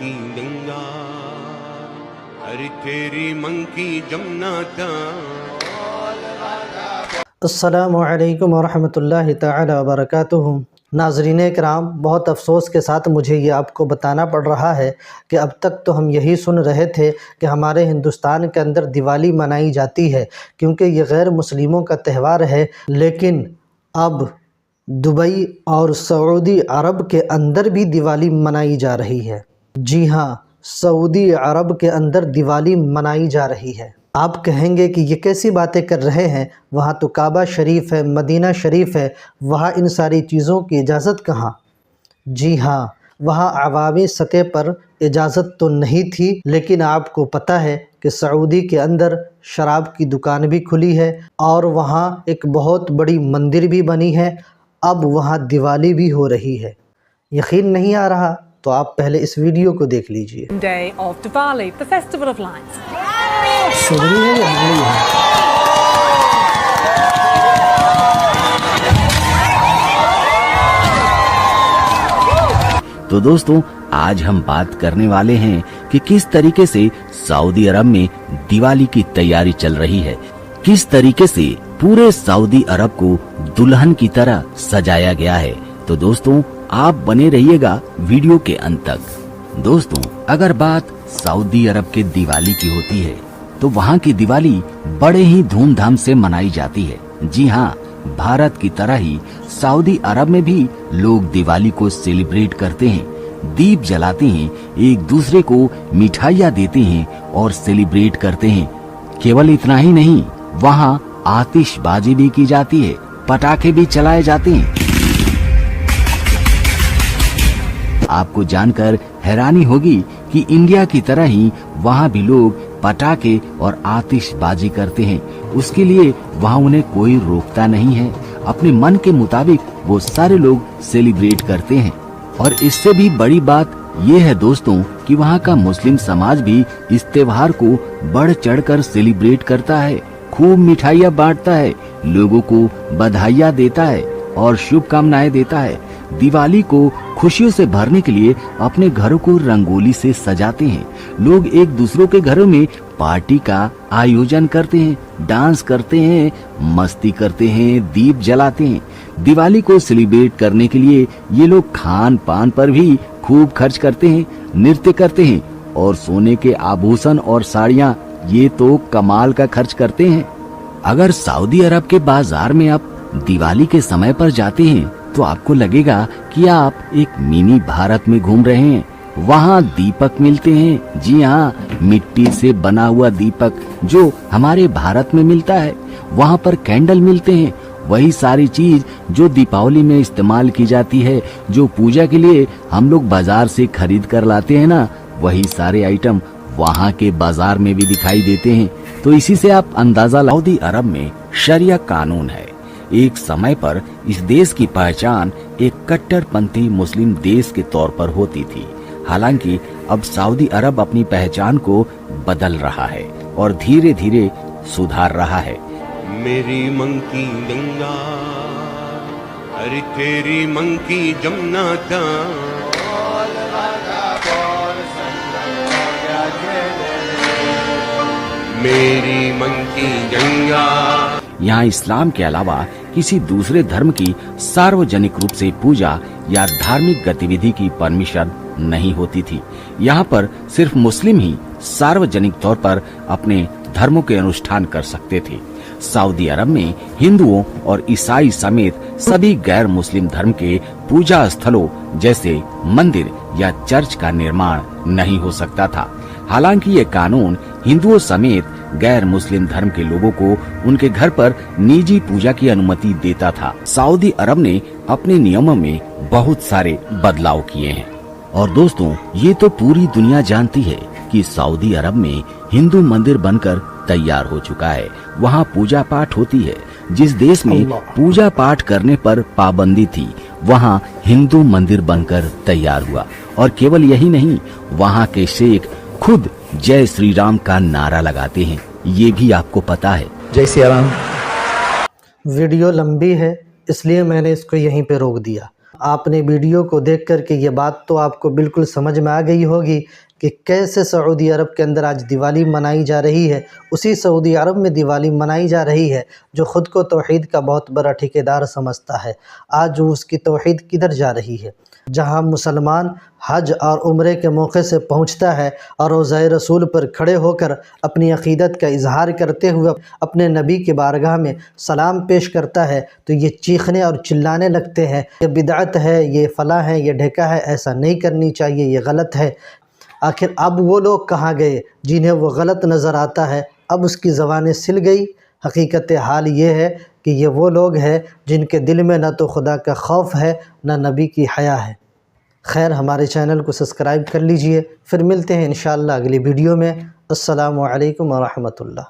की गंगा, अरे तेरी मन की जमुना था। अस्सलामु अलैकुम वरहमतुल्लाहि तआला वबरकातुहू। नाज़रीन इकराम, बहुत अफ़सोस के साथ मुझे ये आपको बताना पड़ रहा है कि अब तक तो हम यही सुन रहे थे कि हमारे हिंदुस्तान के अंदर दिवाली मनाई जाती है क्योंकि ये गैर मुस्लिमों का त्यौहार है, लेकिन अब दुबई और सऊदी अरब के अंदर भी दिवाली मनाई जा रही है। जी हाँ, सऊदी अरब के अंदर दिवाली मनाई जा रही है। आप कहेंगे कि ये कैसी बातें कर रहे हैं, वहाँ तो काबा शरीफ है, मदीना शरीफ है, वहाँ इन सारी चीज़ों की इजाज़त कहाँ। जी हाँ, वहाँ अवामी सतह पर इजाज़त तो नहीं थी, लेकिन आपको पता है कि सऊदी के अंदर शराब की दुकान भी खुली है और वहाँ एक बहुत बड़ी मंदिर भी बनी है। अब वहाँ दिवाली भी हो रही है। यकीन नहीं आ रहा तो आप पहले इस वीडियो को देख लीजिए। Day of Diwali, the festival of lights. शुरू है या नहीं है? तो दोस्तों, आज हम बात करने वाले हैं कि किस तरीके से सऊदी अरब में दिवाली की तैयारी चल रही है, किस तरीके से पूरे सऊदी अरब को दुल्हन की तरह सजाया गया है। तो दोस्तों, आप बने रहिएगा वीडियो के अंत तक। दोस्तों, अगर बात सऊदी अरब के दिवाली की होती है तो वहाँ की दिवाली बड़े ही धूमधाम से मनाई जाती है। जी हाँ, भारत की तरह ही सऊदी अरब में भी लोग दिवाली को सेलिब्रेट करते हैं, दीप जलाते हैं, एक दूसरे को मिठाइयाँ देते हैं और सेलिब्रेट करते हैं। केवल इतना ही नहीं, वहाँ आतिशबाजी भी की जाती है, पटाखे भी चलाए जाते हैं। आपको जानकर हैरानी होगी कि इंडिया की तरह ही वहाँ भी लोग पटाखे और आतिशबाजी करते हैं। उसके लिए वहाँ उन्हें कोई रोकता नहीं है, अपने मन के मुताबिक वो सारे लोग सेलिब्रेट करते हैं। और इससे भी बड़ी बात ये है दोस्तों कि वहाँ का मुस्लिम समाज भी इस त्योहार को बढ़ चढ़कर सेलिब्रेट करता है, खूब मिठाइयाँ बांटता है, लोगों को बधाइयाँ देता है और शुभकामनाएं देता है। दिवाली को खुशियों से भरने के लिए अपने घरों को रंगोली से सजाते हैं। लोग एक दूसरों के घरों में पार्टी का आयोजन करते हैं, डांस करते हैं, मस्ती करते हैं, दीप जलाते हैं। दिवाली को सेलिब्रेट करने के लिए ये लोग खान पान पर भी खूब खर्च करते हैं, नृत्य करते हैं और सोने के आभूषण और साड़ियाँ ये तो कमाल का खर्च करते हैं। अगर सऊदी अरब के बाजार में आप दिवाली के समय पर जाते हैं तो आपको लगेगा कि आप एक मिनी भारत में घूम रहे हैं। वहाँ दीपक मिलते हैं, जी हाँ, मिट्टी से बना हुआ दीपक जो हमारे भारत में मिलता है। वहाँ पर कैंडल मिलते हैं, वही सारी चीज जो दीपावली में इस्तेमाल की जाती है, जो पूजा के लिए हम लोग बाजार से खरीद कर लाते हैं ना, वही सारे आइटम वहाँ के बाजार में भी दिखाई देते हैं। तो इसी से आप अंदाजा सऊदी अरब में शरिया कानून है। एक समय पर इस देश की पहचान एक कट्टरपंथी मुस्लिम देश के तौर पर होती थी। हालांकि अब सऊदी अरब अपनी पहचान को बदल रहा है और धीरे धीरे सुधार रहा है। मेरी मन की गंगा, अरे तेरी मन की जमुना था। मेरी मन की गंगा। यहाँ इस्लाम के अलावा किसी दूसरे धर्म की सार्वजनिक रूप से पूजा या धार्मिक गतिविधि की परमिशन नहीं होती थी। यहाँ पर सिर्फ मुस्लिम ही सार्वजनिक तौर पर अपने धर्मों के अनुष्ठान कर सकते थे। सऊदी अरब में हिंदुओं और ईसाई समेत सभी गैर मुस्लिम धर्म के पूजा स्थलों जैसे मंदिर या चर्च का निर्माण नहीं हो सकता था। हालांकि ये कानून हिंदुओं समेत गैर मुस्लिम धर्म के लोगों को उनके घर पर निजी पूजा की अनुमति देता था। सऊदी अरब ने अपने नियमों में बहुत सारे बदलाव किए हैं और दोस्तों, ये तो पूरी दुनिया जानती है कि सऊदी अरब में हिंदू मंदिर बनकर तैयार हो चुका है। वहाँ पूजा पाठ होती है। जिस देश में पूजा पाठ करने पर पाबंदी थी, वहाँ हिंदू मंदिर बनकर तैयार हुआ। और केवल यही नहीं, वहाँ के शेख खुद जय श्री राम का नारा लगाते हैं। ये भी आपको पता है। जय श्री राम। वीडियो लंबी है इसलिए मैंने इसको यहीं पे रोक दिया। आपने वीडियो को देख कर के ये बात तो आपको बिल्कुल समझ में आ गई होगी कि कैसे सऊदी अरब के अंदर आज दिवाली मनाई जा रही है। उसी सऊदी अरब में दिवाली मनाई जा रही है जो ख़ुद को तौहीद का बहुत बड़ा ठेकेदार समझता है। आज उसकी तौहीद किधर जा रही है? जहां मुसलमान हज और उम्रे के मौके से पहुंचता है और रोज़ाए रसूल पर खड़े होकर अपनी अक़ीदत का इजहार करते हुए अपने नबी के बारगाह में सलाम पेश करता है, तो ये चीखने और चिल्लाने लगते हैं ये बिदअत है, ये फ़ला है, ये ढेका है, ऐसा नहीं करनी चाहिए, ये गलत है। आखिर अब वो लोग कहाँ गए जिन्हें वो गलत नज़र आता है? अब उसकी ज़बानें सिल गई। हकीकत हाल ये है कि ये वो लोग हैं जिनके दिल में न तो खुदा का खौफ है न नबी की हया है। खैर, हमारे चैनल को सब्सक्राइब कर लीजिए। फिर मिलते हैं इंशाअल्लाह अगली वीडियो में। अस्सलामु अलैकुम व रहमतुल्लाह।